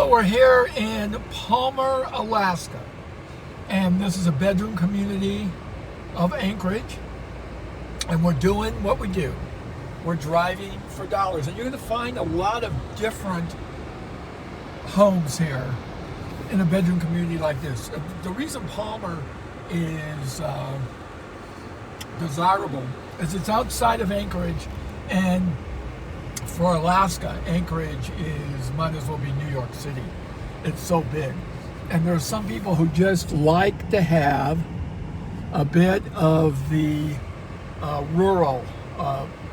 Well, we're here in Palmer, Alaska, and this is a bedroom community of Anchorage, and we're doing what we do. We're driving for dollars, and you're going to find a lot of different homes here in a bedroom community like this. The reason Palmer is desirable is it's outside of Anchorage, and for Alaska, Anchorage might as well be New York City. It's so big. And there are some people who just like to have a bit of the rural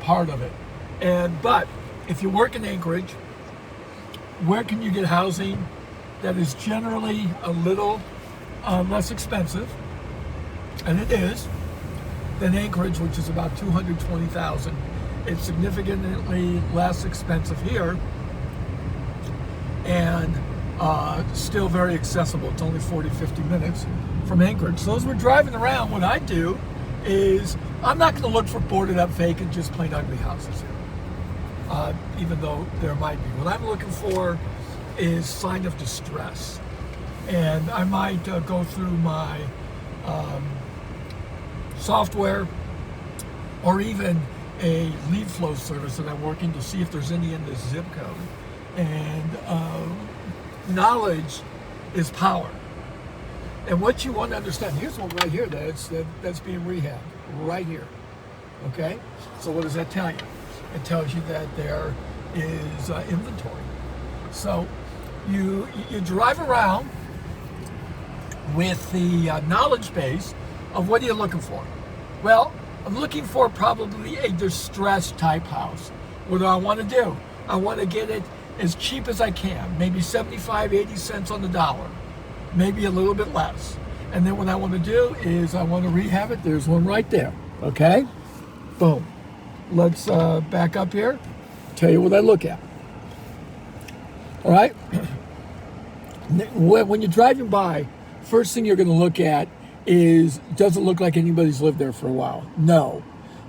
part of it. But if you work in Anchorage, where can you get housing that is generally a little less expensive, and it is, than Anchorage, which is about $220,000. It's significantly less expensive here, and still very accessible. It's only 40-50 minutes from Anchorage. So as we're driving around, what I do is I'm not going to look for boarded up, vacant, just plain ugly houses here, even though there might be. What I'm looking for is sign of distress, and I might go through my software or even a lead flow service that I'm working to see if there's any in this zip code. And knowledge is power. And what you want to understand, here's one right here that's being rehabbed, right here. Okay? So what does that tell you? It tells you that there is inventory. So you drive around with the knowledge base of what are you looking for? Well, I'm looking for probably a distressed type house. What do I want to do? I want to get it as cheap as I can, maybe 75, 80 cents on the dollar, maybe a little bit less. And then what I want to do is I want to rehab it. There's one right there, okay? Boom. Let's back up here, tell you what I look at. All right? When you're driving by, first thing you're going to look at is, does it look like anybody's lived there for a while? No.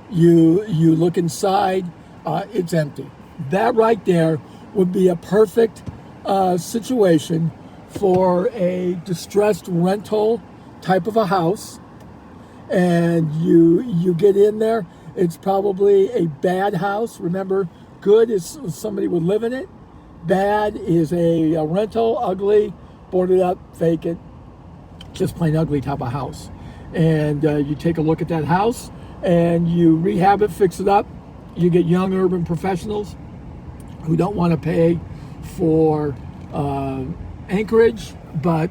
You look inside, it's empty. That right there would be a perfect situation for a distressed rental type of a house. And you get in there, it's probably a bad house. Remember, good is somebody would live in it. Bad is a rental, ugly, boarded up, vacant, just plain ugly type of house. And you take a look at that house and you rehab it, fix it up. You get young urban professionals who don't want to pay for Anchorage, but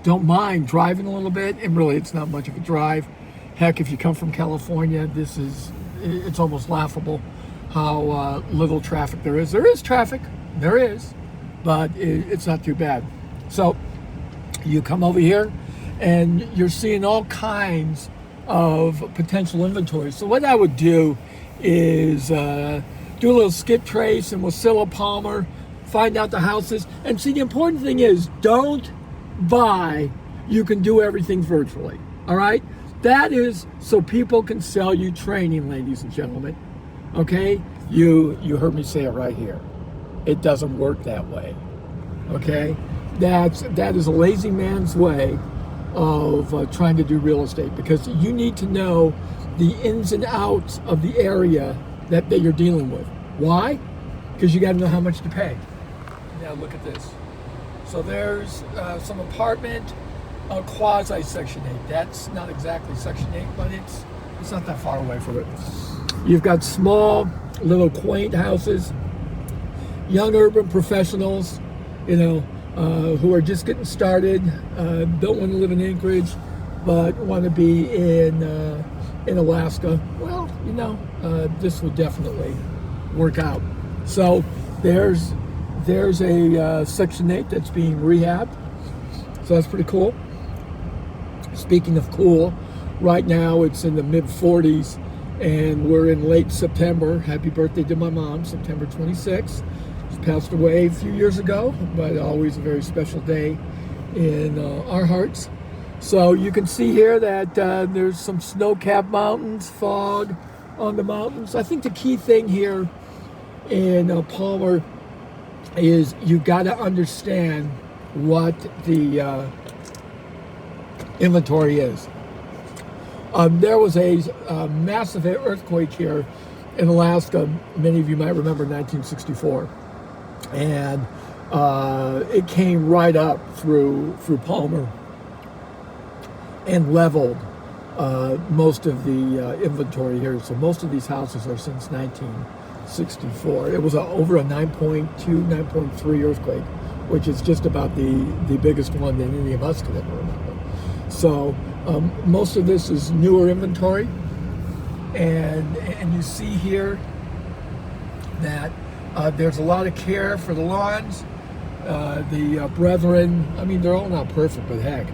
don't mind driving a little bit. And really, it's not much of a drive. Heck, if you come from California, it's almost laughable how little traffic there is. There is traffic, there is, but it's not too bad. So you come over here and you're seeing all kinds of potential inventory. So what I would do is do a little skip trace in Wholesale, Palmer, find out the houses. And see, the important thing is, don't buy. You can do everything virtually. All right? That is so people can sell you training, ladies and gentlemen. Okay? You heard me say it right here. It doesn't work that way. Okay? That is a lazy man's way of trying to do real estate, because you need to know the ins and outs of the area that you're dealing with. Why? Because you got to know how much to pay. Now look at this. So there's some apartment, quasi Section 8. That's not exactly Section 8, but it's not that far away from it. You've got small, little quaint houses, young urban professionals, who are just getting started, don't want to live in Anchorage, but want to be in Alaska. Well, this would definitely work out. So there's a Section 8 that's being rehabbed. So that's pretty cool. Speaking of cool, right now it's in the mid-40s, and we're in late September. Happy birthday to my mom, September 26th. Passed away a few years ago, but always a very special day in our hearts. So you can see here that there's some snow-capped mountains, fog on the mountains. I think the key thing here in Palmer is you've got to understand what the inventory is. There was a massive earthquake here in Alaska. Many of you might remember 1964, and it came right up through Palmer and leveled most of the inventory here. So most of these houses are since 1964. It was over a 9.2, 9.3 earthquake, which is just about the biggest one that any of us could ever remember. So most of this is newer inventory, and you see here that there's a lot of care for the lawns. The brethren, I mean, they're all not perfect, but heck,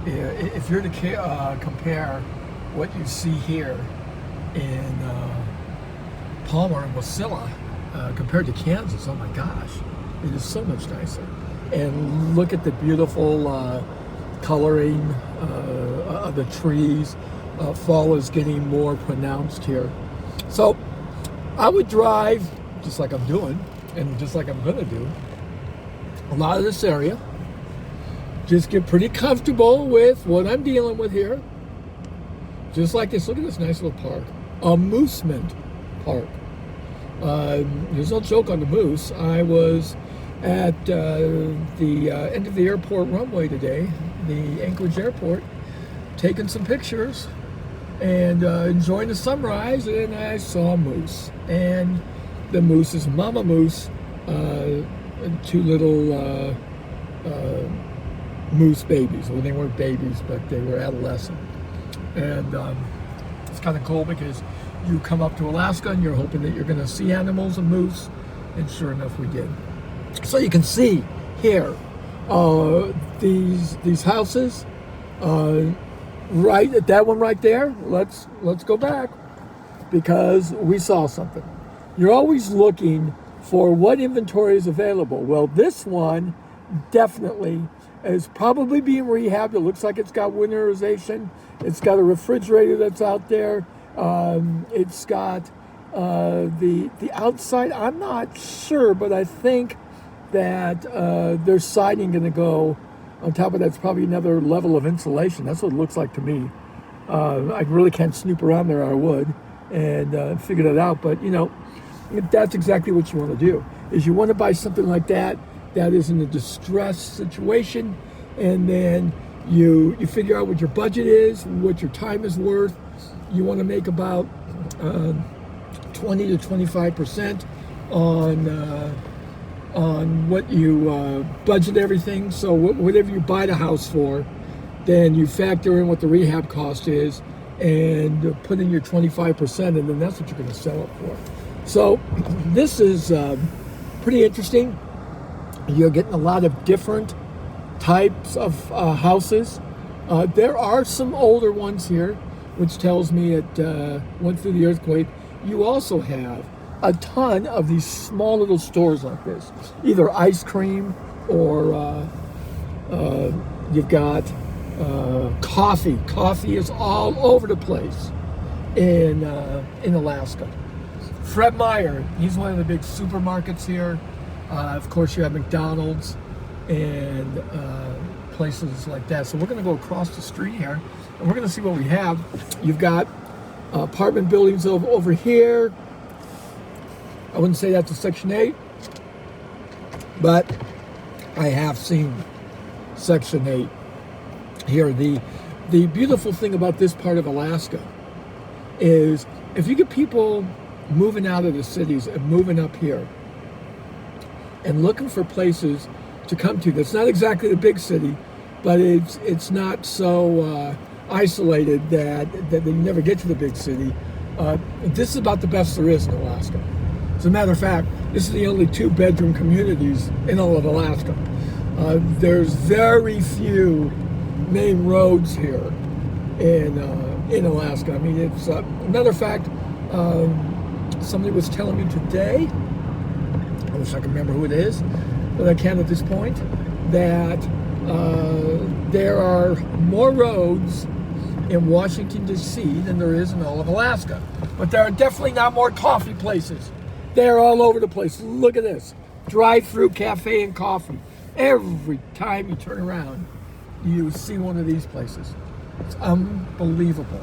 if you're to compare what you see here in Palmer and Wasilla compared to Kansas, oh my gosh, it is so much nicer. And look at the beautiful coloring of the trees. Fall is getting more pronounced here. So I would drive, just like I'm doing, and just like I'm going to do, a lot of this area. Just get pretty comfortable with what I'm dealing with here. Just like this. Look at this nice little park. Amusement Park. There's no joke on the moose. I was at the end of the airport runway today, the Anchorage Airport, taking some pictures and enjoying the sunrise, and I saw a moose. And the moose is Mama Moose, two little moose babies. Well, they weren't babies, but they were adolescent. And it's kind of cool because you come up to Alaska and you're hoping that you're going to see animals and moose, and sure enough, we did. So you can see here these houses. Right at that one right there. Let's go back, because we saw something. You're always looking for what inventory is available. Well, this one definitely is probably being rehabbed. It looks like it's got winterization. It's got a refrigerator that's out there. It's got the outside. I'm not sure, but I think that there's siding going to go on top of that. It's probably another level of insulation. That's what it looks like to me. I really can't snoop around there. I would and figure that out. But you know, that's exactly what you want to do. Is you want to buy something like that that is in a distressed situation, and then you figure out what your budget is, what your time is worth. You want to make about 20 to 25% on what you budget everything. So whatever you buy the house for, then you factor in what the rehab cost is and put in your 25%, and then that's what you're going to sell it for. So this is pretty interesting. You're getting a lot of different types of houses. There are some older ones here, which tells me it went through the earthquake. You also have a ton of these small little stores like this, either ice cream or you've got coffee. Coffee is all over the place in Alaska. Fred Meyer, he's one of the big supermarkets here. Of course, you have McDonald's and places like that. So we're going to go across the street here, and we're going to see what we have. You've got apartment buildings over here. I wouldn't say that's a Section 8, but I have seen Section 8 here. The beautiful thing about this part of Alaska is if you get people moving out of the cities and moving up here and looking for places to come to, that's not exactly the big city, but it's not so isolated that you never get to the big city. This is about the best there is in Alaska. As a matter of fact, this is the only 2-bedroom communities in all of Alaska. There's very few main roads here in Alaska. I mean, it's a matter of fact. Somebody was telling me today, I wish I could remember who it is, but I can't at this point, that there are more roads in Washington, D.C. than there is in all of Alaska. But there are definitely not more coffee places. They're all over the place. Look at this. drive-through cafe and coffee. Every time you turn around, you see one of these places. It's unbelievable.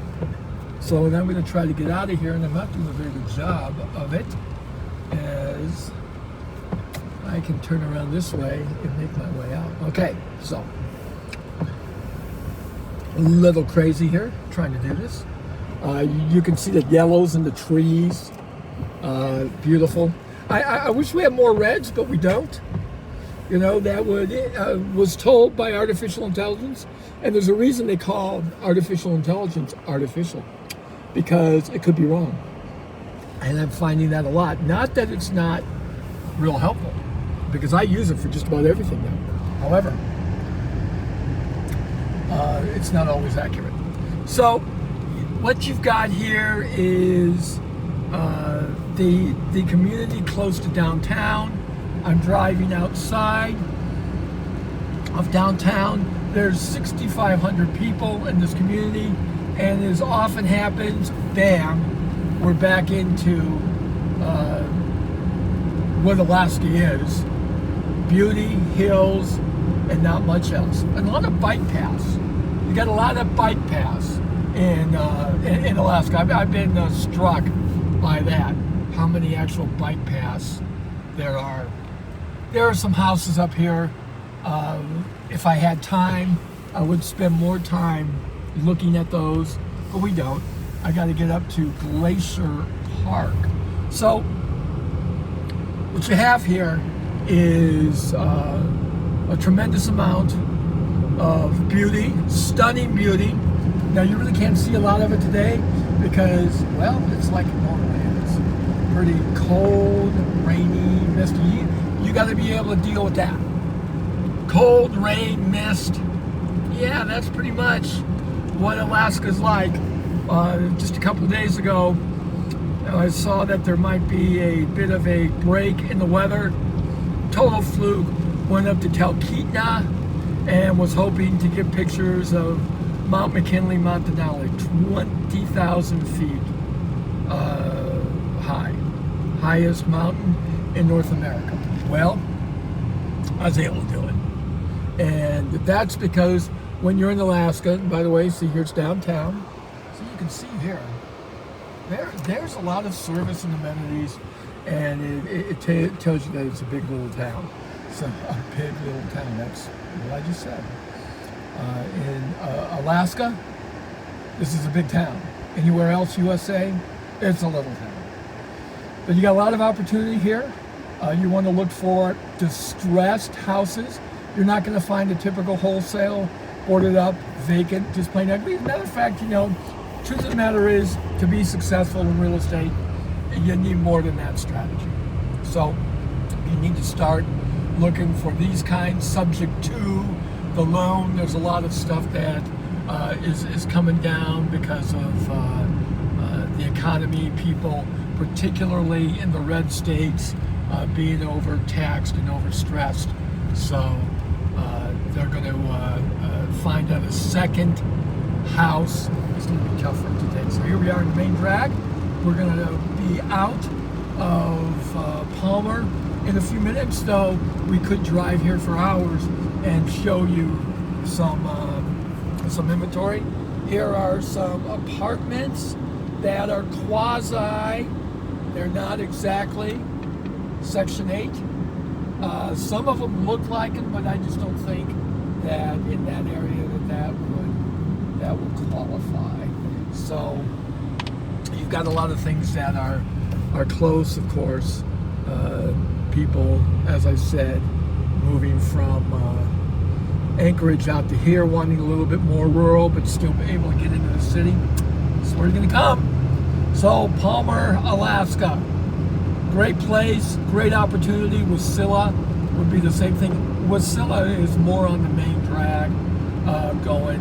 So then I'm going to try to get out of here, and I'm not doing a very good job of it, as I can turn around this way and make my way out. Okay, so a little crazy here trying to do this. You can see the yellows in the trees. Beautiful. I wish we had more reds, but we don't. You know, that was told by artificial intelligence, and there's a reason they call artificial intelligence artificial, because it could be wrong. And I'm finding that a lot. Not that it's not real helpful, because I use it for just about everything now. However, it's not always accurate. So what you've got here is the community close to downtown. I'm driving outside of downtown. There's 6,500 people in this community, and as often happens, bam, we're back into what Alaska is. Beauty, hills, and not much else. And a lot of bike paths. You got a lot of bike paths in Alaska. I've been struck by that, how many actual bike paths there are. There are some houses up here. If I had time, I would spend more time looking at those, but we don't. I got to get up to Glacier Park. So what you have here is a tremendous amount of beauty, stunning beauty. Now you really can't see a lot of it today because, well, it's like it normally is. Pretty cold, rainy, misty. You got to be able to deal with that. Cold, rain, mist. Yeah, that's pretty much what Alaska's like. Just a couple of days ago, I saw that there might be a bit of a break in the weather. Total fluke. Went up to Talkeetna and was hoping to get pictures of Mount McKinley, Mount Denali, 20,000 feet high. Highest mountain in North America. Well, I was able to do it. And that's because when you're in Alaska, and by the way, see here's downtown. So you can see here, there's a lot of service and amenities, and it tells you that it's a big little town. It's a big little town. That's what I just said. In Alaska, this is a big town. Anywhere else, USA, it's a little town. But you got a lot of opportunity here. You want to look for distressed houses. You're not going to find a typical wholesale, boarded up, vacant, just plain ugly. As a matter of fact, you know, truth of the matter is, to be successful in real estate, you need more than that strategy. So you need to start looking for these kinds, subject to the loan. There's a lot of stuff that is coming down because of the economy, people, particularly in the red states, being overtaxed and overstressed. So they're going to find out a second house. It's going to be tough for them today. So here we are in the main drag. We're going to be out of Palmer in a few minutes, though we could drive here for hours and show you some inventory. Here are some apartments that are quasi. They're not exactly Section 8. Some of them look like it, but I just don't think that in that area that would qualify. So you've got a lot of things that are close, of course. People, as I said, moving from Anchorage out to here, wanting a little bit more rural, but still able to get into the city. That's where you're going to come. So Palmer, Alaska. Great place, great opportunity. Wasilla would be the same thing. Wasilla is more on the main drag, going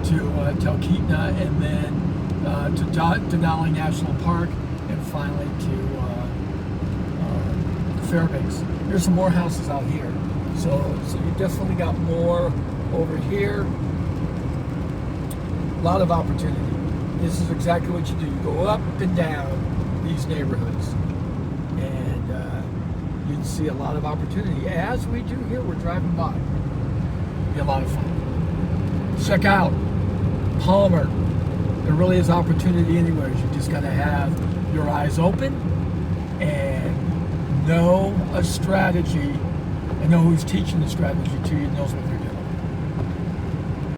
to Talkeetna, and then to Denali National Park, and finally to Fairbanks. There's some more houses out here, so you definitely got more over here. A lot of opportunity. This is exactly what you do. You go up and down these neighborhoods, and you'd see a lot of opportunity, as we do here. We're driving by. Be a lot of fun. Check out Palmer. There really is opportunity anywhere. You just got to have your eyes open and know a strategy, and know who's teaching the strategy to you, knows what they're